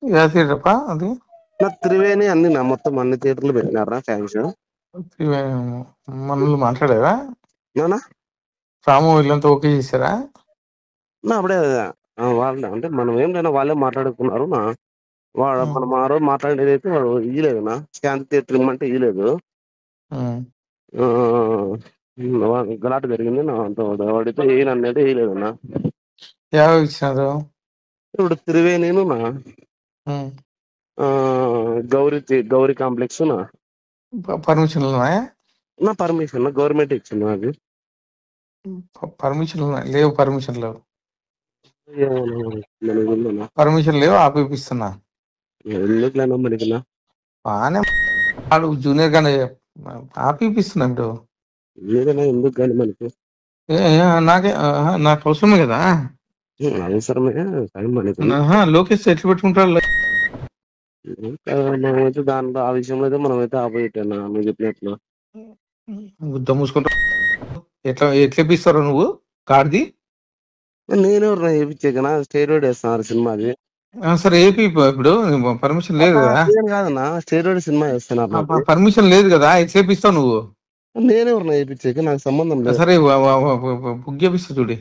ఏ థియేటర్పా అది? నా త్రివేణి అన్ని నా మొత్తం అన్ని థియేటర్లు పెట్టినారా ఫ్యాన్స్ మనల్ని మాట్లాడారా? నానా రాము వీళ్ళంతా ఓకే చేశారా? నా అప్పుడే వాళ్ళు అంటే మనం ఏం లేనా వాళ్ళే మాట్లాడుకున్నారు నా వాడు ఉమ్, మనం ఆ రోజు మాట్లాడేది అయితే వాడు ఇయ్యలేదు నా శాంతి థియేటర్ ఇమ్మంటే ఇయ్యలేదు. ఉమ్. గలాట జరిగింది నా అంత వాడితే ఏనన్నది వేయలేదు నా. ఎవరు ఇచ్చినారు? ఇప్పుడు త్రివేణిను నా ఉమ్. గౌరీ కాంప్లెక్స్ నా పర్మిషన్లు ఉన్నాయా? నా పర్మిషన్ నా గవర్నమెంట్ ఇచ్చింది నాకు. పర్మిషన్లు ఉన్నాయి లేవు? పర్మిషన్ లేవు. మనకి పర్మిషన్ లేవు, ఆపిస్తున్నా. ఎందుకులేనా మనకి బాగానే వాడు జూనియర్ గానే ఆపిస్తున్నా ఇప్పుడు. ఏదైనా ఎందుకు కానీ మనకి నాకే నాకు అవసరమే కదా. అవసరమే టైం మనకి. లోకేష్ ఎట్లా పెట్టుకుంటారు? మనమైతే దాంట్లో ఆ విషయంలో అయితే మనమైతే ఆపోజిట్ అన్నా నువ్వు చెప్పినట్లు. గుద్ద మూసుకుంటా. ఎట్లా ఎట్లా ఇప్పిస్తారో నువ్వు కార్ది? నేనెవరు చేయించాకనా స్టేరోయిడ్ వేస్తున్నారు సినిమాది. సరే ఏపీ ఇప్పుడు పర్మిషన్ లేదు కదా. నేను కాదన్నా స్టేరోయిడ్ సినిమా వేస్తున్నారు నాకు. పర్మిషన్ లేదు కదా, ఎట్లా ఇప్పిస్తావు నువ్వు? నేనెవరు వేయించాక నాకు సంబంధం లేదు. సరే బుక్ చేపిస్తా చూడి.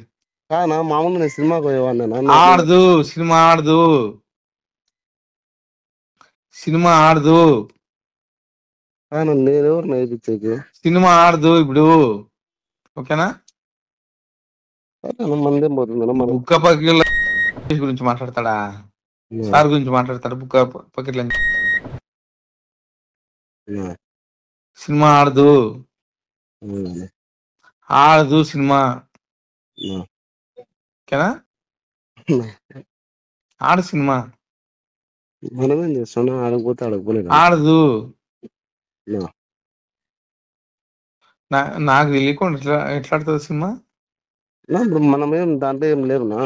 కాదన్నా మామూలుగా నేను సినిమాకి పోయేవాడినా. ఆడదు సినిమా, ఆడదు సినిమా, ఆడదు నేనెవరు వేయించాక సినిమా, ఆడదు ఇప్పుడు. ఓకేనా? మందేం పోతుందన్నా మనం. బుక్క పకిట్ల గురించి మాట్లాడతాడా? సార్ గురించి మాట్లాడతాడు బుక్క పకిట్ల. సినిమా ఆడదు, ఆడదు సినిమా. ఓకేనా? ఆడు సినిమా మనమేం చేస్తున్నా ఆడకపోతే ఆడకపోలేదు. ఆడదు. నాకు తెలియకుండా ఎట్లా ఆడుతుంది సినిమా? ఇప్పుడు మనమేం దాంట్లో ఏం లేవునా.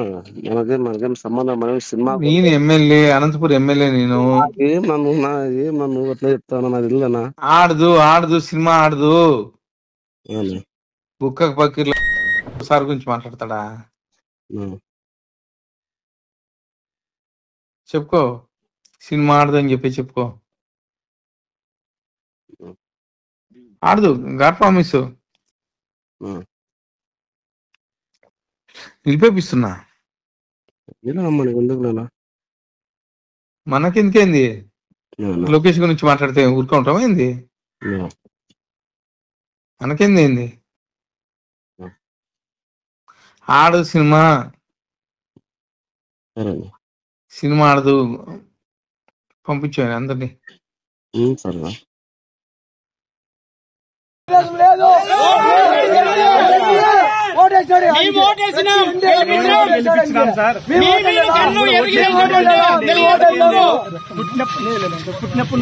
మనకేం సంబంధం. మనం సినిమా నేను ఎమ్మెల్యే, అనంతపురం ఎమ్మెల్యే. నేను ఏం నన్ను అట్లా చెప్తాను నాకు తెలియదనా. ఆడదు, ఆడదు సినిమా, ఆడదు. బుక్క పకీర్ల సార్ గురించి మాట్లాడతాడా? చెప్పుకో, సినిమా ఆడదు అని చెప్పి చెప్పుకో. ఆడదు, గాడ్ ప్రామిస్ నిలిపేపిస్తున్నా. మనకెందుకేంది? లోకేష్ గురించి మాట్లాడితే ఊరుకుంటామా ఏంది? మనకేంది ఏంది? ఆడు సినిమా, సినిమా ఆడదు. పంపించాను అందరినీ. సరే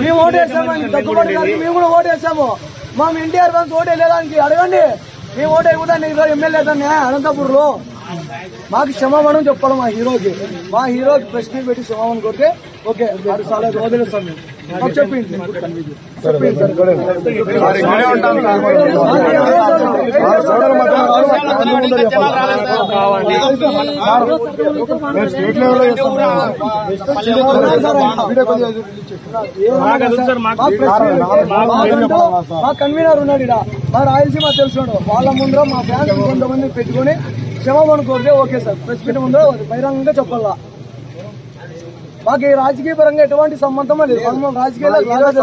మేము ఓటేసామని దగ్గుబాటు గారికి మేము కూడా ఓటేసాము. మా ఎన్టీఆర్ ఫ్యాన్స్ ఓటేయలేదానికి అడగండి. మేము ఓటేయకుండా ఎమ్మెల్యే అనంతపూర్ లో మాకు క్షమాపణం చెప్పాలి. మా హీరోకి ప్రెస్ మీట్ పెట్టి క్షమాపణ కొడితే ఓకే వాడు చాలా వదిలేస్తాం మేము చెప్పింది. మా కన్వీనర్ ఉన్నాడు ఇక్కడ, మా రాయలసీమ తెలుసున్నాడు. వాళ్ళ ముందర మా ఫ్యాన్స్ కొంతమంది పెట్టుకుని క్షమాపణ కోరితే ఓకే సార్. ప్రెస్ మీట్ ముందర బహిరంగంగా చెప్పాలా. మాకు ఈ రాజకీయ పరంగా ఎటువంటి సంబంధం లేదు.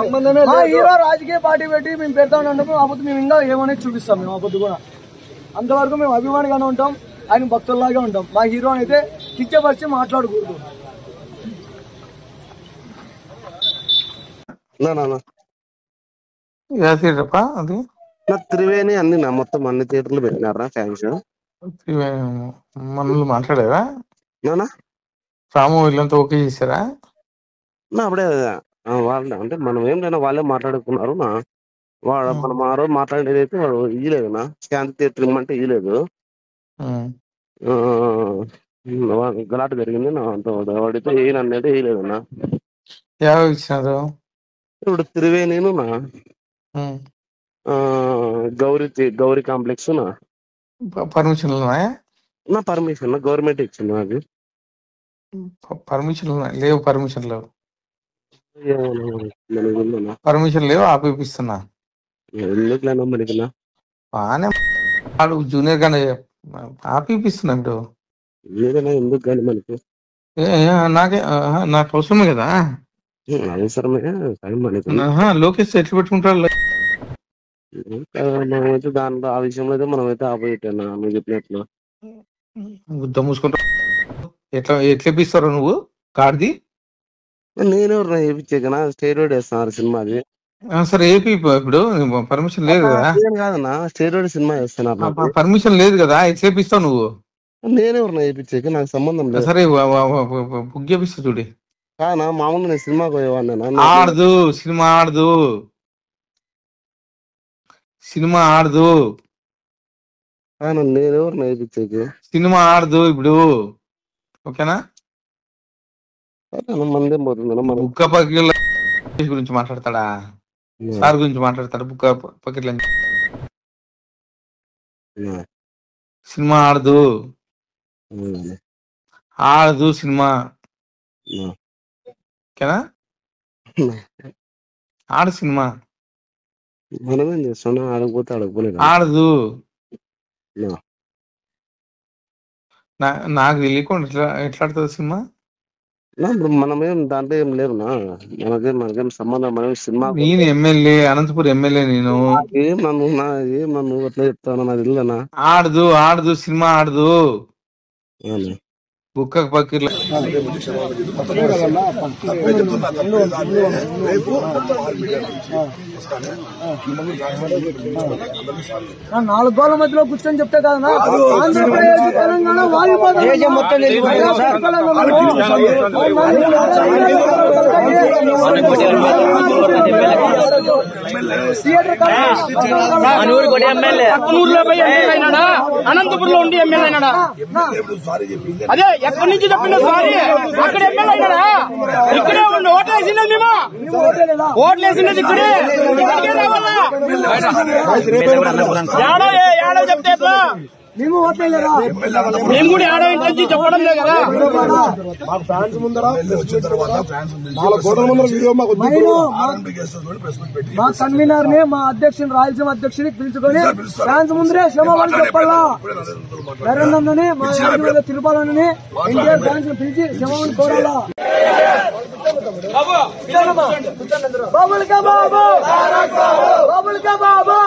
సంబంధమే మా హీరో రాజకీయ పార్టీ పెట్టి మేము పెడతామన్నప్పుడు అప్పుడు మేము ఇంకా ఏమనేది చూపిస్తాం. మేము అప్పుడు కూడా అంతవరకు మేము అభిమానిగానే ఉంటాం, ఆయన భక్తుల్లాగే ఉంటాం. మా హీరో అయితే కిచ్చపరిచి మాట్లాడకూడదు. అది త్రివేణి అన్ని నా మొత్తం అన్ని థియేటర్లు పెట్టినారా ఫ్యాన్స్ మనల్ని మాట్లాడారా? రాము వీళ్ళంతా ఓకే చేశారా? అప్పుడే వాళ్ళు అంటే మనం ఏం లేనా వాళ్ళే మాట్లాడుకున్నారు. మనం ఆ రోజు మాట్లాడేది అయితే వాడు ఇయ్యలేదు నా శాంతి థియేటర్ ఇమ్మంటే ఇయ్యలేదు. గలాట జరిగింది నా అంత వాడితే ఏనన్నది వేయలేదు నా. ఎవరు ఇచ్చినారు? ఇప్పుడు త్రివేణిను నా గౌరీ కాంప్లెక్స్ నా పర్మిషన్లు ఉన్నాయా? నా పర్మిషన్ గవర్నమెంట్ ఇచ్చింది నాకు. పర్మిషన్లు ఉన్నాయి లేవు? పర్మిషన్ లేవు. మనకి పర్మిషన్ లేవు ఆపిస్తున్నా. ఎందుకులేనా మనకినా బాగానే వాడు జూనియర్ గానే ఆపిస్తున్నా ఇప్పుడు. ఏదైనా ఎందుకు కానీ మనకి నాకే నాకు అవసరమే కదా. అవసరమే కానీ మనకి లోకేష్ ఎట్లా పెట్టుకుంటారు? మనమైతే దాంట్లో ఆ విషయంలో అయితే మనమైతే ఆపోజిట్ అన్నా నువ్వు చెప్పినట్లు. గుద్ద మూసుకుంటా. ఎట్లా ఎట్లా ఇప్పిస్తారో నువ్వు కార్ది? నేనెవరు చేయించాకనా స్టేరోయిడ్ వేస్తున్నారు సినిమాది. సరే ఏపీ ఇప్పుడు పర్మిషన్ లేదు కదా. కాదన్నా స్టేరోయిడ్ సినిమా వేస్తున్నారు. పర్మిషన్ లేదు కదా, ఎట్లా ఇప్పిస్తావు నువ్వు? నేనెవరు వేయించాక నాకు సంబంధం లేదు. సరే బుక్ చేపిస్తా చూడి. కాదన్నా మామూలుగా నేను సినిమాకి పోయేవాడినా. ఆడదు సినిమా ఆడదు, సినిమా ఆడదు, నేనెవరు వేయించాక సినిమా ఆడదు ఇప్పుడు. ఓకేనా? మందేం పోతుందన్నా మన బుక్క పకిట్ల గురించి మాట్లాడతాడా? సార్ గురించి మాట్లాడతాడు బుక్క పకిట్ల. సినిమా ఆడదు, ఆడదు సినిమా. ఓకేనా? ఆడు సినిమా మనమేం చేస్తున్నా ఆడకపోతే ఆడకపోలేదు ఆడదు. నాకు తెలియకుండా ఎట్లా ఆడుతుంది సినిమా? ఇప్పుడు మనమేం దాంట్లో ఏం లేవునా, మనకేం సంబంధం. మనం సినిమా నేను ఎమ్మెల్యే, అనంతపురం ఎమ్మెల్యే. నేను ఏం నన్ను అట్లా చెప్తాను నాకు తెలియదనా. ఆడదు ఆడదు సినిమా ఆడదు. బుక్క పక్కిర్ల 4 గోళ్ల మధ్యలో కూర్చొని చెప్తే కాదన్నా ఆంధ్రప్రదేశ్ తెలంగాణ వాయుపదం మొత్తం అనంతపురంలో ఉండి ఎమ్మెల్యే అయినాడా? అదే ఎక్కడి నుంచి చెప్పిందో సారీ. అక్కడ ఎమ్మెల్యే అయినాడా? ఇక్కడే ఉండి ఓట్లేసినది మేము, ఓట్లేసినది ఇక్కడే. ఏడో చెప్తే ఎట్లా? మేము ఓట్లేదా? మేము కూడా ఏడో ఇంటి నుంచి చెప్పడం లేదు కదా. మా కన్వీనర్ ని, మా అధ్యక్షుని, రాయలసీమ అధ్యక్షుని పిలుచుకొని ఫ్యాన్స్ ముందరే క్షమాపణ చెప్పాలా. నరేంద్రని, మా తిరుపాలని ఎన్టీఆర్ ఫ్యాన్స్ పిలిచి క్షమాపణ కోరాలా. బాబుల్ కా బాబు, బాబుల్ కా బాబు.